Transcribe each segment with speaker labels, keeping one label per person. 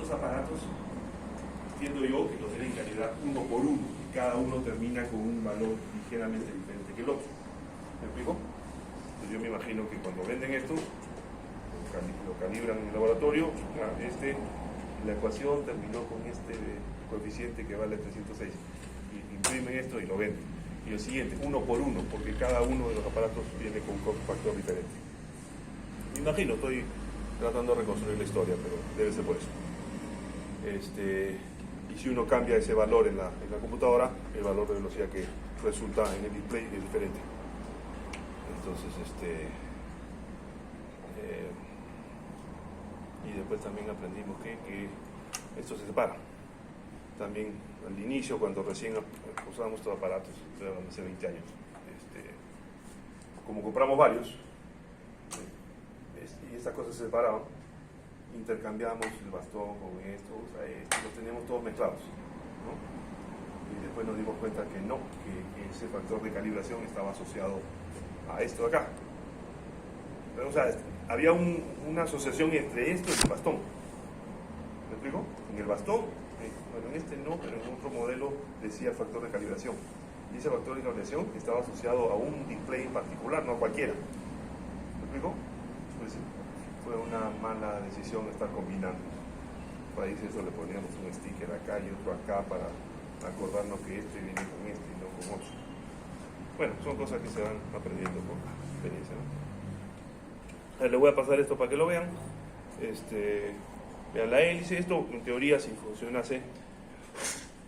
Speaker 1: estos aparatos, entiendo yo que los deben calibrar uno por uno, y cada uno termina con un valor ligeramente diferente que el otro. ¿Me explico? Entonces yo me imagino que cuando venden esto, lo calibran en el laboratorio, la ecuación terminó con este coeficiente que vale 306, y imprimen esto y lo venden. Y el siguiente, uno por uno, porque cada uno de los aparatos viene con un factor diferente. Me imagino, estoy tratando de reconstruir la historia, pero debe ser por eso. Y si uno cambia ese valor en la computadora, el valor de velocidad que resulta en el display es diferente. Entonces, y después también aprendimos que esto se separa. También al inicio, cuando recién usábamos estos aparatos, hace 20 años, como compramos varios, y estas cosas se separaban, intercambiamos el bastón con esto, o sea, los teníamos todos mezclados, ¿no? Y después nos dimos cuenta que no, que ese factor de calibración estaba asociado a esto de acá. Pero, o sea, había una asociación entre esto y el bastón. ¿Me explico? En el bastón, bueno, en este no, pero en otro modelo decía factor de calibración. Y ese factor de calibración estaba asociado a un display en particular, no a cualquiera. ¿Me explico? Pues fue una mala decisión estar combinando. Para eso le poníamos un sticker acá y otro acá para acordarnos que este viene con este y no con otro. Bueno, son cosas que se van aprendiendo con la experiencia, ¿no? Le voy a pasar esto para que lo vean. Vean la hélice. Esto, en teoría, si funcionase,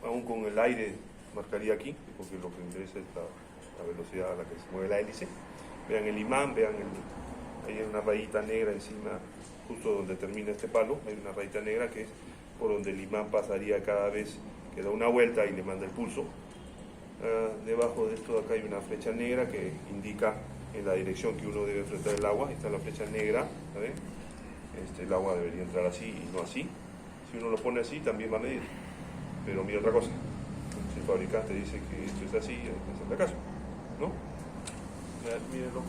Speaker 1: aún con el aire, marcaría aquí, porque lo que interesa es la velocidad a la que se mueve la hélice. Vean el imán, vean hay una rayita negra encima, justo donde termina este palo. Hay una rayita negra que es por donde el imán pasaría cada vez que da una vuelta y le manda el pulso. Debajo de esto de acá hay una flecha negra que indica en la dirección que uno debe enfrentar el agua. Está la flecha negra, ¿sabes? El agua debería entrar así y no así. Si uno lo pone así también va a medir, pero mira otra cosa, si el fabricante dice que esto es así, hay que hacerle caso, ¿no? Mírenlo.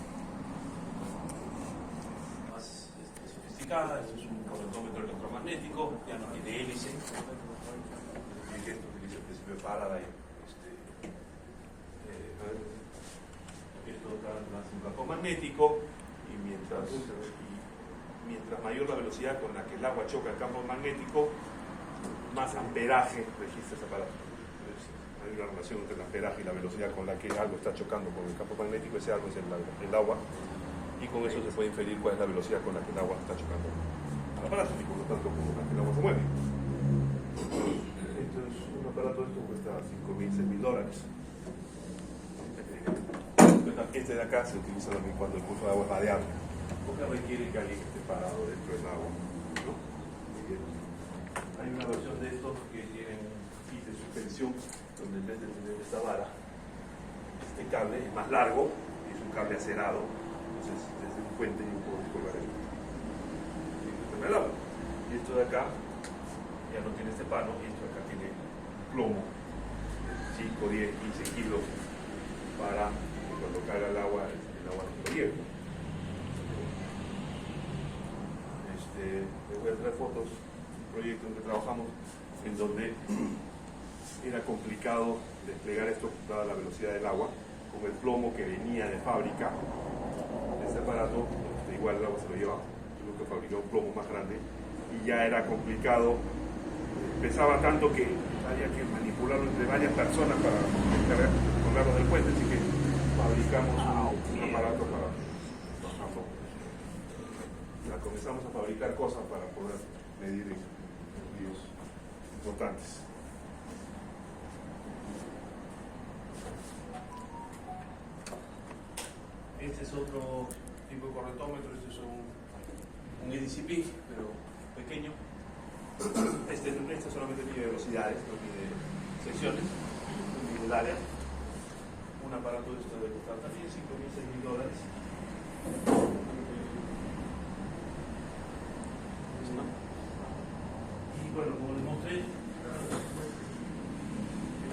Speaker 1: Más sofisticada, esto es un correntómetro electromagnético, ya no tiene hélice. Esto utiliza el principio de Faraday. Esto da un campo magnético y mientras mayor la velocidad con la que el agua choca el campo magnético, más amperaje registra ese aparato. Entonces, hay una relación entre el amperaje y la velocidad con la que algo está chocando con el campo magnético. Ese algo es el agua, y con eso se puede inferir cuál es la velocidad con la que el agua está chocando al aparato y por lo tanto con la que el agua se mueve. Esto es un aparato, esto cuesta $5,000, $6,000. Este de acá se utiliza también cuando el curso de agua es variable, porque requiere que alguien esté parado dentro del agua, ¿no? Hay una versión de estos que tienen un kit de suspensión donde en vez de tener esta vara, este cable es más largo y es un cable acerado, entonces desde un puente yo puedo colgar el agua. Y esto de acá ya no tiene este palo, y esto de acá tiene plomo, 5, 10, 15 kilos para cuando caiga el agua no lo lleve. Les voy a traer fotos de un proyecto en que trabajamos en donde era complicado desplegar esto dada la velocidad del agua con el plomo que venía de fábrica. Este aparato, igual el agua se lo llevaba, tuvo que fabricar un plomo más grande y ya era complicado, pesaba tanto que había que manipularlo entre varias personas para colgarlo del puente, así que fabricamos un aparato para comenzamos a fabricar cosas para poder medir desvíos importantes. Este es otro tipo de correntómetro. Este es un ADCP, pero pequeño. Este solamente mide velocidades, no mide secciones, no mide el área. Un aparato de esto debe costar también $5,000, $6,000. Y bueno, como les mostré, el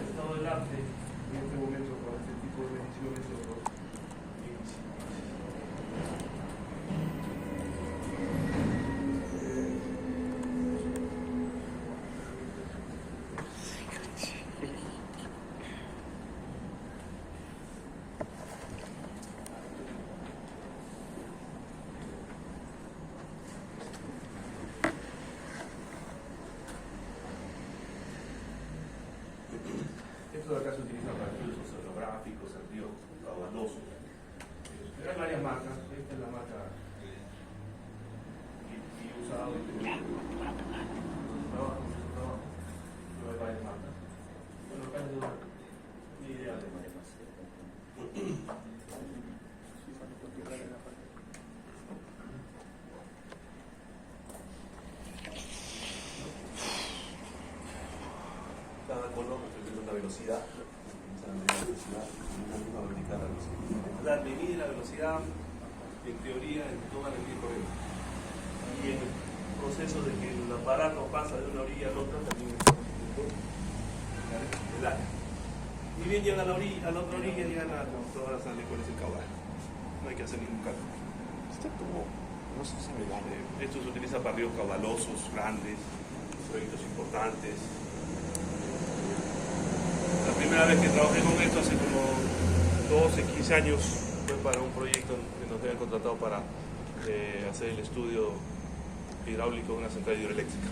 Speaker 1: estado del arte en este momento para este tipo de mediciones son los Esto de acá se utiliza para estudios oceanográficos, ríos caudalosos. Hay varias marcas. Esta es la marca que he usado y que trabajo. Pero hay varias marcas. Bueno, acá es una idea de varias marcas. Cada color representa una velocidad. Una misma vertical. La medida y la velocidad, en teoría, en toda la línea corriente. Y en el proceso de que el aparato pasa de una orilla a la otra, también el área. Y bien llega a la otra orilla, llegan a todas las áreas, cuál es el caudal. No hay que hacer ningún cálculo.
Speaker 2: No sé si me vale.
Speaker 1: Esto se utiliza para ríos caudalosos, grandes, proyectos importantes. La primera vez que trabajé con esto, hace como 12, 15 años, fue para un proyecto que nos habían contratado para hacer el estudio hidráulico de una central hidroeléctrica.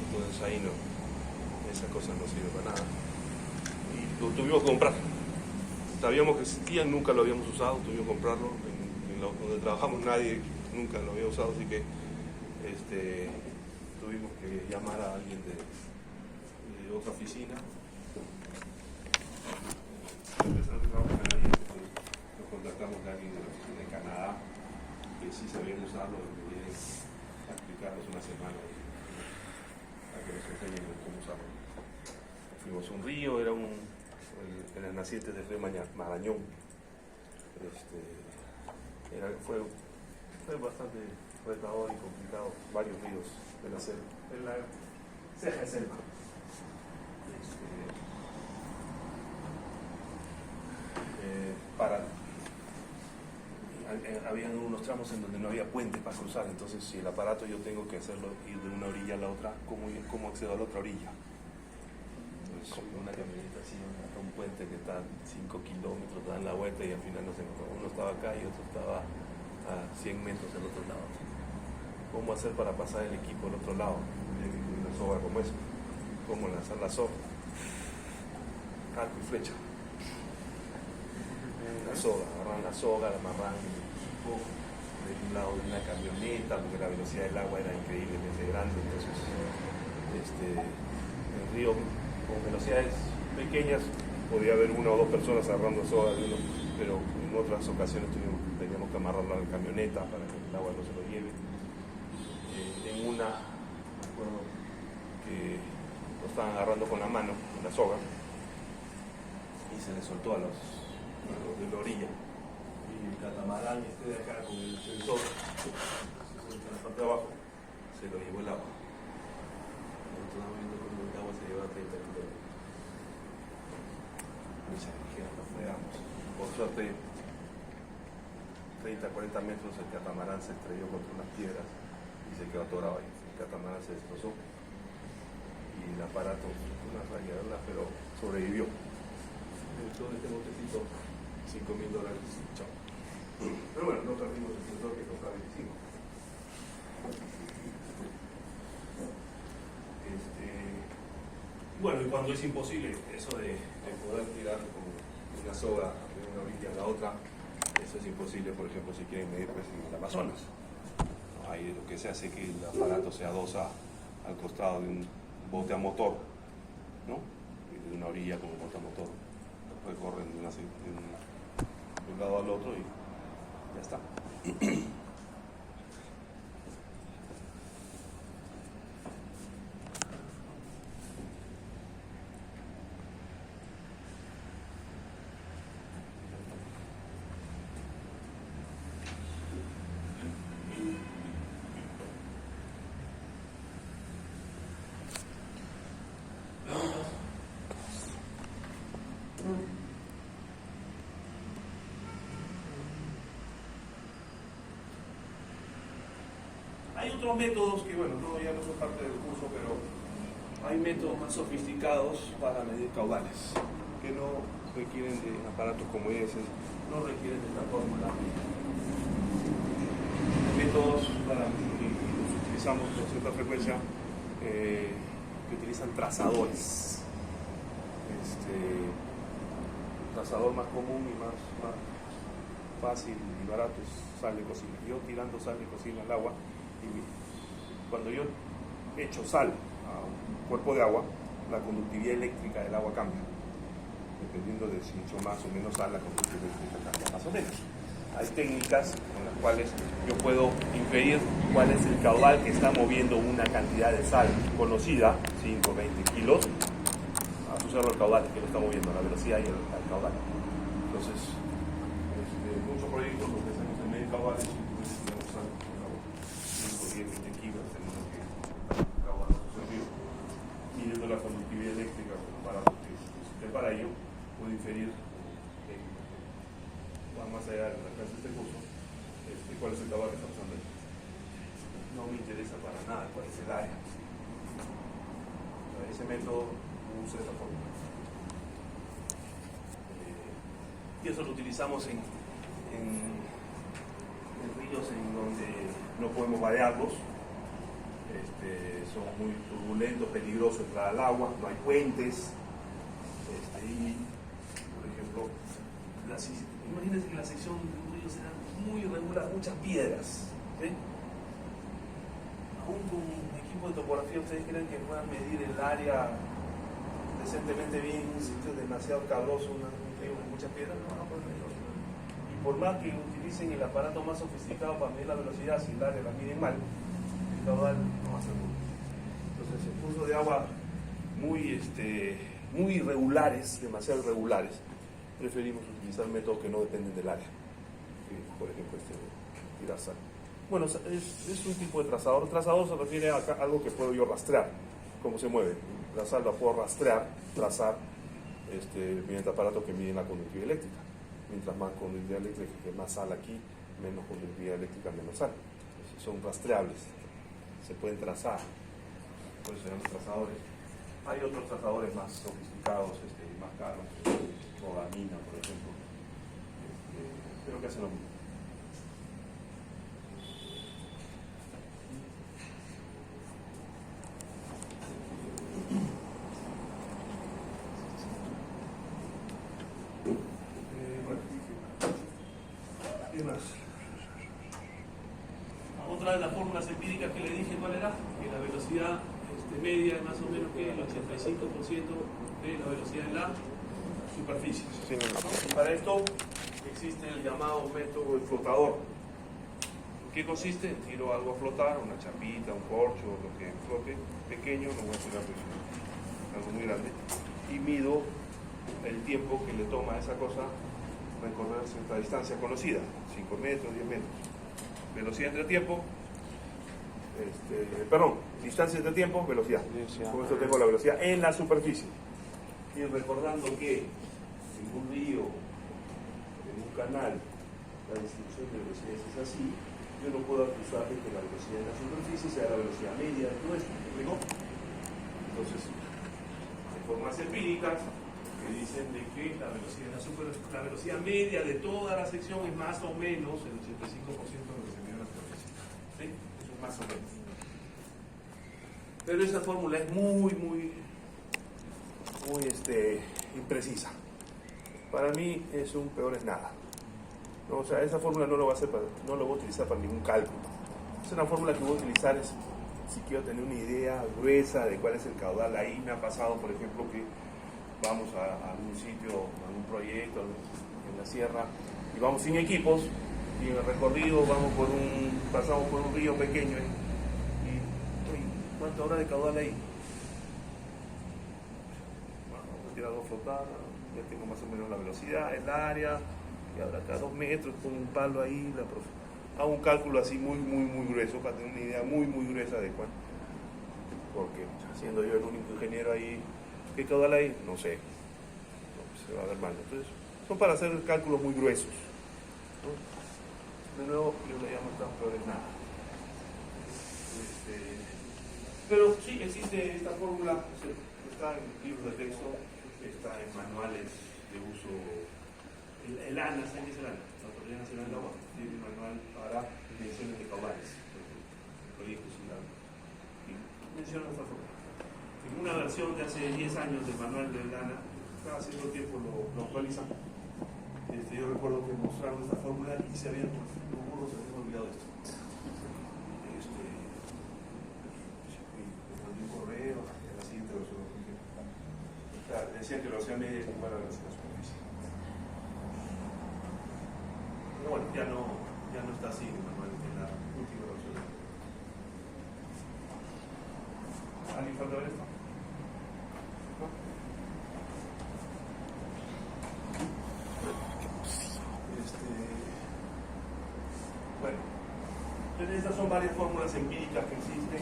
Speaker 1: Entonces ahí no, esa cosa no sirve para nada. Y lo tuvimos que comprar. Sabíamos que existía, nunca lo habíamos usado, tuvimos que comprarlo. Donde trabajamos nadie nunca lo había usado, así que tuvimos que llamar a alguien de otra oficina. Nos contactamos a alguien de la oficina de Canadá que sí sabían usarlo y que vienen a explicarnos una semana a que nos enseñen cómo usarlo. Fuimos a un río, era en las nacientes del río Marañón. Fue bastante retador y complicado, varios ríos de la selva, en la ceja de selva. Habían unos tramos en donde no había puentes para cruzar, entonces si el aparato yo tengo que hacerlo ir de una orilla a la otra, ¿cómo accedo a la otra orilla? Entonces una camioneta así hasta un puente que está 5 kilómetros, dan la vuelta y al final nos encontramos, uno estaba acá y otro estaba a 100 metros del otro lado. ¿Cómo hacer para pasar el equipo al otro lado? Tiene que incluir una soga como esa. ¿Cómo lanzar la soga? Arco y flecha. La soga, agarran la soga, la amarran el equipo de un lado de una camioneta, porque la velocidad del agua era increíblemente grande, entonces el río con velocidades pequeñas podía haber una o dos personas agarrando soga de uno, pero en otras ocasiones teníamos que amarrarlo a la camioneta para que el agua no se lo lleve. En una, me acuerdo que lo estaban agarrando con la mano, con la soga, y se le soltó a los de la orilla. Y el catamarán de acá con el sensor, en la parte de abajo, se lo llevó el agua. Nosotros viendo cómo el agua se lleva a 30 kilómetros. Mucha energía nos fregamos. Por suerte, 30, 40 metros el catamarán se estrelló contra unas piedras y se quedó atorado ahí. El catamarán se destrozó y el aparato, una rayadura, pero sobrevivió. Entonces este botecito, $5,000. Chao. Pero bueno, no perdimos el sensor que costaba 25. Bueno, y cuando es imposible eso de poder tirar con una soga de una orilla a la otra, eso es imposible, por ejemplo, si quieren medir pues, en el Amazonas. Ahí lo que se hace es que el aparato se adosa al costado de un bote a motor, ¿no? Y de una orilla con un bote a motor. Después corren de un lado al otro y ya está. Hay otros métodos que, bueno, ya no son parte del curso, pero hay métodos más sofisticados para medir caudales, que no requieren de aparatos como ese, no requieren de esta fórmula. Métodos para que utilizamos con cierta frecuencia que utilizan trazadores. trazador más común y más fácil y barato es sal de cocina. Yo tirando sal de cocina al agua, y cuando yo echo sal a un cuerpo de agua, la conductividad eléctrica del agua cambia. Dependiendo de si echo más o menos sal, la conductividad eléctrica cambia más o menos. Hay técnicas con las cuales yo puedo inferir cuál es el caudal que está moviendo una cantidad de sal conocida, 5 o 20 kilos, asociarlo al caudal que lo está moviendo, la velocidad y el caudal. Entonces, muchos proyectos lo que hacemos en medio caudal es utilizar sal, 5, 10, 20 kilos, tenemos que caudal asociado, midiendo la conductividad eléctrica para que esté para ello, puedo inferir más allá de la clase de este curso, cuál es el caudal que está usando ahí. No me interesa para nada cuál es el área. Ese método usa esta fórmula. Y eso lo utilizamos en ríos en donde no podemos vadearlos. Son muy turbulentos, peligrosos entrar al agua, no hay puentes. Y, por ejemplo, imagínense que la sección de un río será muy irregular, muchas piedras. ¿Sí? Aún con un equipo de topografía, ¿ustedes creen que puedan medir el área decentemente bien en un sitio demasiado cabroso, un río con muchas piedras? No, pues medir. Y por más que utilicen el aparato más sofisticado para medir la velocidad, si el área la miden mal, el caudal no va a ser bueno. Entonces, el curso de agua muy irregulares, demasiado irregulares, preferimos utilizar métodos que no dependen del área. Por ejemplo, tirar sal. Bueno, es un tipo de trazador. Trazador se refiere a algo que puedo yo rastrear, cómo se mueve. La sal la puedo rastrear, trazar, mediante aparatos que miden la conductividad eléctrica. Mientras más conductividad eléctrica, que más sal aquí, menos conductividad eléctrica, menos sal. Entonces, son rastreables, se pueden trazar, por eso se llaman trazadores. Hay otros trazadores más sofisticados, más caros, Rodamina, por ejemplo, pero que hacen lo mismo. ¿Qué más? Otra de las fórmulas empíricas que le dije, ¿cuál era? Que la velocidad media es más o menos que el 85% de la velocidad en la superficie.
Speaker 2: Sí,
Speaker 1: Y para esto existe el llamado método del flotador. ¿En qué consiste? Tiro algo a flotar, una chapita, un corcho, lo que flote, pequeño, no voy a tirar algo muy grande, y mido el tiempo que le toma a esa cosa recorrer cierta distancia conocida, 5 metros, 10 metros. Velocidad entre tiempo, distancia entre tiempo, velocidad. Con esto tengo la velocidad en la superficie. Y recordando que en un río, en un canal, la distribución de velocidades es así, yo no puedo acusar de que la velocidad en la superficie sea la velocidad media de todo esto. ¿No? Entonces, hay formas empíricas que dicen de que la velocidad media de toda la sección es más o menos el 85% de lo que se mide en la superficie. ¿Sí? Eso es más o menos. Pero esa fórmula es muy imprecisa. Para mí es un peor es nada. ¿No? O sea, esa fórmula no lo voy a utilizar para ningún cálculo. Es una fórmula que voy a utilizar si quiero tener una idea gruesa de cuál es el caudal. Ahí me ha pasado, por ejemplo, que vamos a algún sitio, a algún proyecto en la sierra, y vamos sin equipos, y en el recorrido pasamos por un río pequeño, ¿cuánto habrá de caudal ahí? Bueno, he tirado a flotar, ya tengo más o menos la velocidad, el área, y habrá acá 2 metros con un palo ahí, hago un cálculo así muy grueso, para tener una idea muy gruesa de cuánto, porque siendo yo el único ingeniero ahí, ¿qué caudal hay? No sé, se va a ver mal. Entonces, son para hacer cálculos muy gruesos, ¿no? De nuevo, yo le llamo tan peor es nada. Pero sí existe esta fórmula, está en libros de texto, está en manuales de uso. El ANA, ¿saben qué es el ANA? La Autoridad Nacional del Agua, tiene un manual para mediciones de caudales, proyectos y menciona esta fórmula. En una versión de hace 10 años del manual del ANA cada cierto tiempo lo actualizan. Yo recuerdo que mostraron esta fórmula y se habían, los burros se habían olvidado de esto. Me mandé un correo, en la siguiente versión lo dije. Claro, decían que lo hacía media igual a la superficie. Pero bueno, ya no está así en la última versión. ¿Alguien falta ver esto? Bueno, entonces estas son varias fórmulas empíricas que existen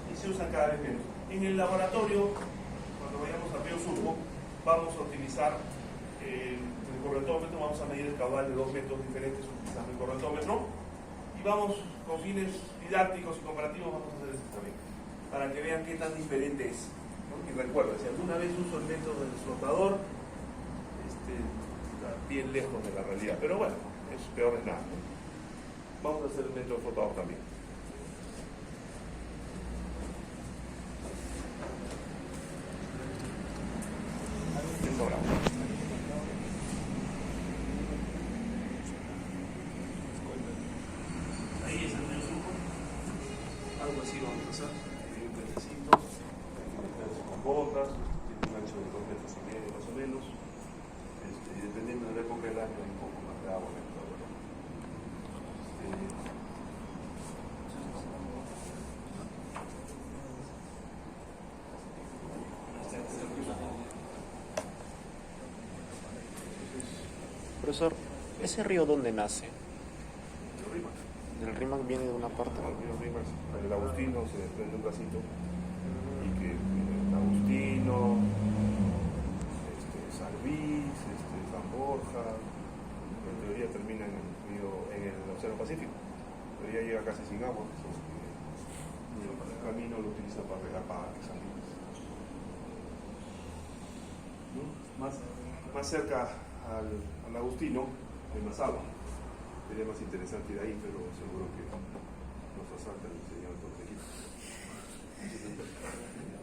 Speaker 1: y se usan cada vez menos. En el laboratorio, cuando vayamos al río Surco, vamos a utilizar el correntómetro, vamos a medir el caudal de dos métodos diferentes utilizando el correntómetro y vamos, con fines didácticos y comparativos, vamos a hacer esto también, para que vean qué tan diferente es, ¿no? Y recuerda, si alguna vez uso el método del flotador, está bien lejos de la realidad, pero bueno, es peor es nada, ¿no? Vamos a hacer el método del flotador también. Ahí es el río Surco. Algo así vamos a hacer. Un puentecito, con botas, tiene un ancho de 2,5 metros más o menos. Y dependiendo de la época del año hay un poco más de agua en el todo.
Speaker 2: Profesor, ¿ese río dónde nace?
Speaker 1: El Rímac.
Speaker 2: ¿El Rímac viene de una parte?
Speaker 1: El río Rímac, el Agustino se desprende un bracito y que el Agustino, San Luis, San Borja, en teoría termina en el Océano Pacífico, pero ya llega casi sin agua, y el camino lo utiliza para regar parques, amigos. ¿No? Más cerca al Agustino hay más agua. Sería más interesante ir ahí, pero seguro que nos asalta el señor Tortequito.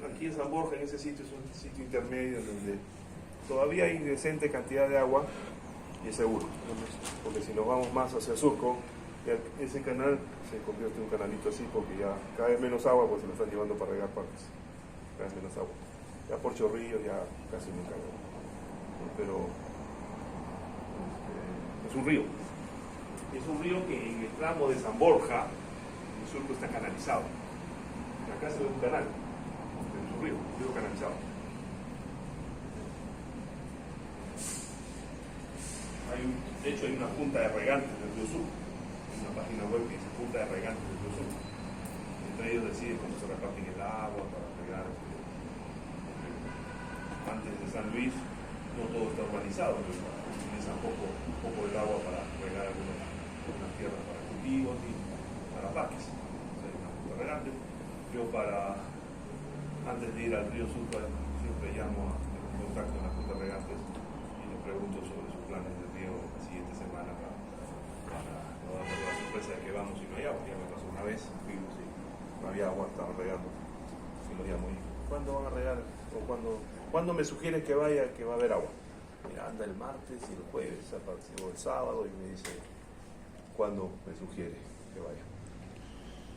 Speaker 1: Aquí en San Borja, en ese sitio, es un sitio intermedio donde todavía hay decente cantidad de agua y es seguro. Porque si nos vamos más hacia el surco, ese canal se convierte en un canalito así porque ya cada vez menos agua, pues se lo están llevando para regar parques. Cada vez menos agua. Ya por Chorrillos ya casi nunca hay agua. Pero es un río. Es un río que en el tramo de San Borja, el surco está canalizado. Acá se ve un canal, es un río canalizado. De hecho hay una junta de regantes del río Surco, una página web que dice junta de regantes del río Surco. Entre ellos deciden cómo se reparten el agua para regar. Antes de San Luis no todo está urbanizado, pero utilizan poco del agua para regar algunas tierras para cultivos y para parques. O sea, hay una junta regante. Yo antes de ir al río Surco siempre llamo a contacto en la junta de regantes y les pregunto sobre sus planes del río la siguiente semana para no darnos la sorpresa de que vamos y no hay agua. Ya me pasó una vez, fuimos y no había agua, estaban regando. Y lo llamo y ¿cuándo van a regar? O ¿cuándo me sugiere que vaya, que va a haber agua? Mira, anda el martes y el jueves, o el sábado, y me dice cuándo me sugiere que vaya.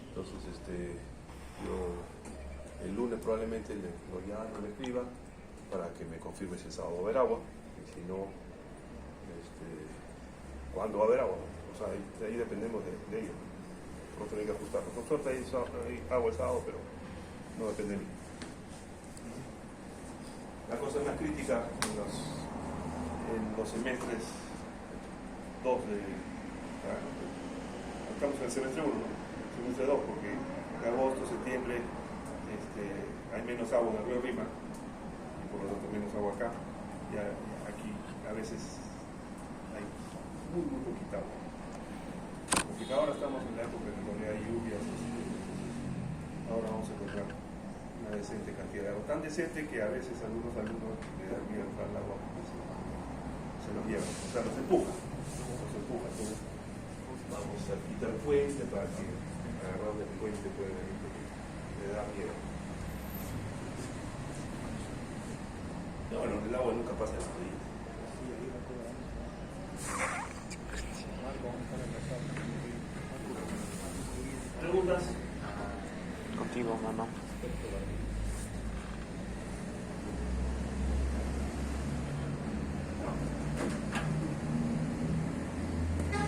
Speaker 1: Entonces, yo el lunes probablemente lo llamo, le escriba para que me confirme si el sábado va a haber agua, y si no, cuándo va a haber agua. O sea, de ahí dependemos de ellos. No tienen que ajustarlo. Con suerte hay agua el sábado, pero no depende de mí. La cosa más crítica en los semestres 2 estamos en el semestre 1, ¿no? Semestre 2, porque en agosto, septiembre hay menos agua en el río Rímac y por lo tanto menos agua acá. Y aquí a veces hay muy poquita agua. Porque ahora estamos en la época en donde hay lluvias, ahora vamos a encontrar una decente cantidad de agua, tan decente que a veces algunos alumnos le dan miedo entrar al agua porque se los llevan, o sea, los empuja. Entonces vamos a quitar el puente para que agarrando el puente puede venir porque le da miedo. No, bueno, el agua no sido capaz de destruir. ¿Preguntas?
Speaker 2: Contigo, mano.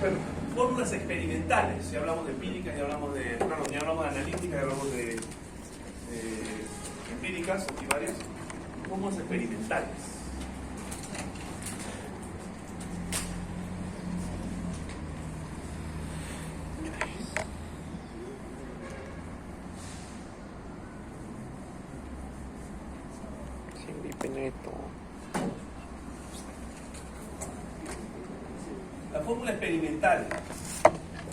Speaker 1: Bueno, fórmulas experimentales. Ya hablamos de empíricas, ya hablamos de analíticas, ya hablamos de empíricas y varias. Fórmulas experimentales.
Speaker 2: Peneto.
Speaker 1: La fórmula experimental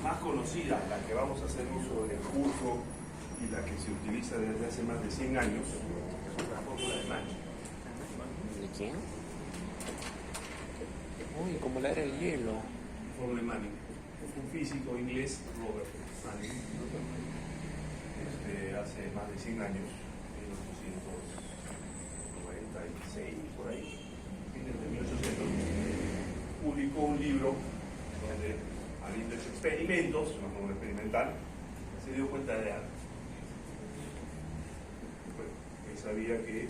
Speaker 1: más conocida, la que vamos a hacer uso en el curso y la que se utiliza desde hace más de 100 años, es la fórmula de Manning.
Speaker 2: ¿De quién? Uy, como la era el hielo.
Speaker 1: La fórmula de Manning. Es un físico inglés, Robert Manning, hace más de 100 años, 1896, por ahí, fines de 1800, publicó un libro donde, habiendo hecho experimentos, una fórmula experimental, se dio cuenta de algo. Bueno, él sabía que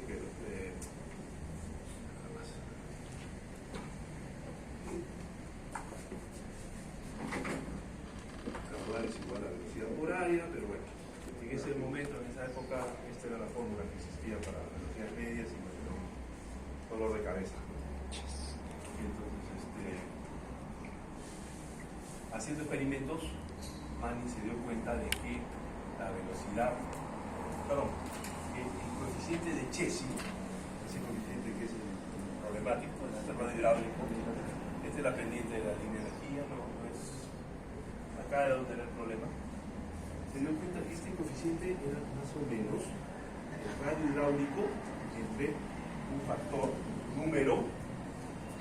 Speaker 1: caudal es igual a la velocidad por área, pero bueno, en ese momento, en esa época, esta era la fórmula que existía para velocidades medias y bueno, dolor de cabeza. Y entonces, haciendo experimentos, Manning se dio cuenta de que la velocidad, que el coeficiente de Chesi, ese coeficiente que es el problemático, el sistema hidráulico, es la pendiente de la línea de energía, no es acá de donde era el problema. Se dio cuenta que este coeficiente era más o menos el radio hidráulico entre un factor, un número,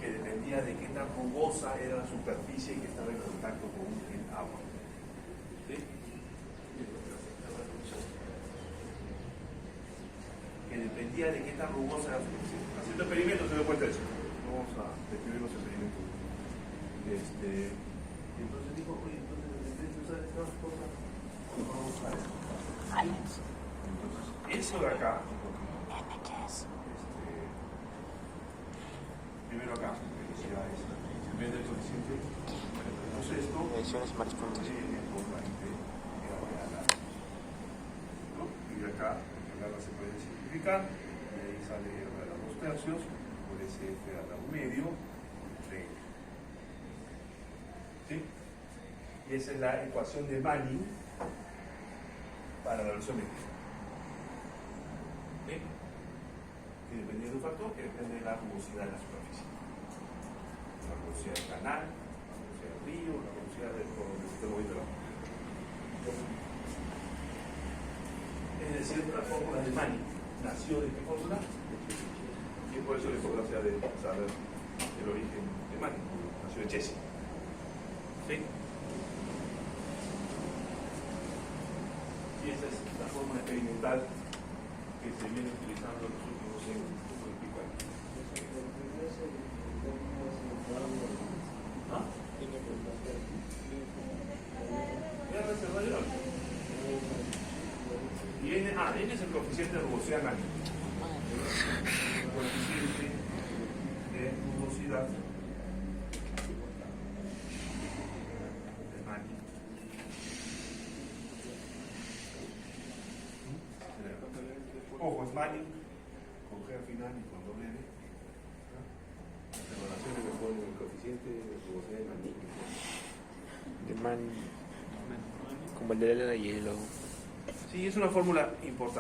Speaker 1: que dependía de qué tan rugosa era la superficie que estaba en contacto con el agua. ¿Sí? Que dependía de qué tan rugosa era la superficie. Haciendo experimentos se dio cuenta de eso. Vamos a describir los experimentos. Y entonces dijo, oye, entonces en vez de usar estas cosas, vamos a usar esto. Entonces, eso de acá, primero acá, velocidad es, en vez del coeficiente, tenemos esto,
Speaker 2: Mediciones correspondientes.
Speaker 1: ¿no? Y de acá, la se puede simplificar, y ahí sale R a la 2/3, por ese F a la 1/2, ¿sí? Y esa es la ecuación de Manning para la velocidad media. ¿Sí? Que depende de un factor que depende de la rugosidad de la superficie. La rugosidad del canal, la rugosidad del río, la rugosidad del moviendo la. Es decir, la fórmula de Manning nació de qué fórmula? Y por eso la importancia de saber el origen de Manning. Nació de Chesi. ¿Sí? Y esa es la fórmula experimental que se viene utilizando en los últimos 100 y pico años. ¿Ah? R es el radio. Y N es el coeficiente de rugosidad Manning. El coeficiente de rugosidad de Manning. Ojo, es Manning con G al final y con doble N. Las relaciones que ponen el coeficiente de rugosidad de Manning.
Speaker 2: De man. Como el de la hielo.
Speaker 1: Sí, es una fórmula importante.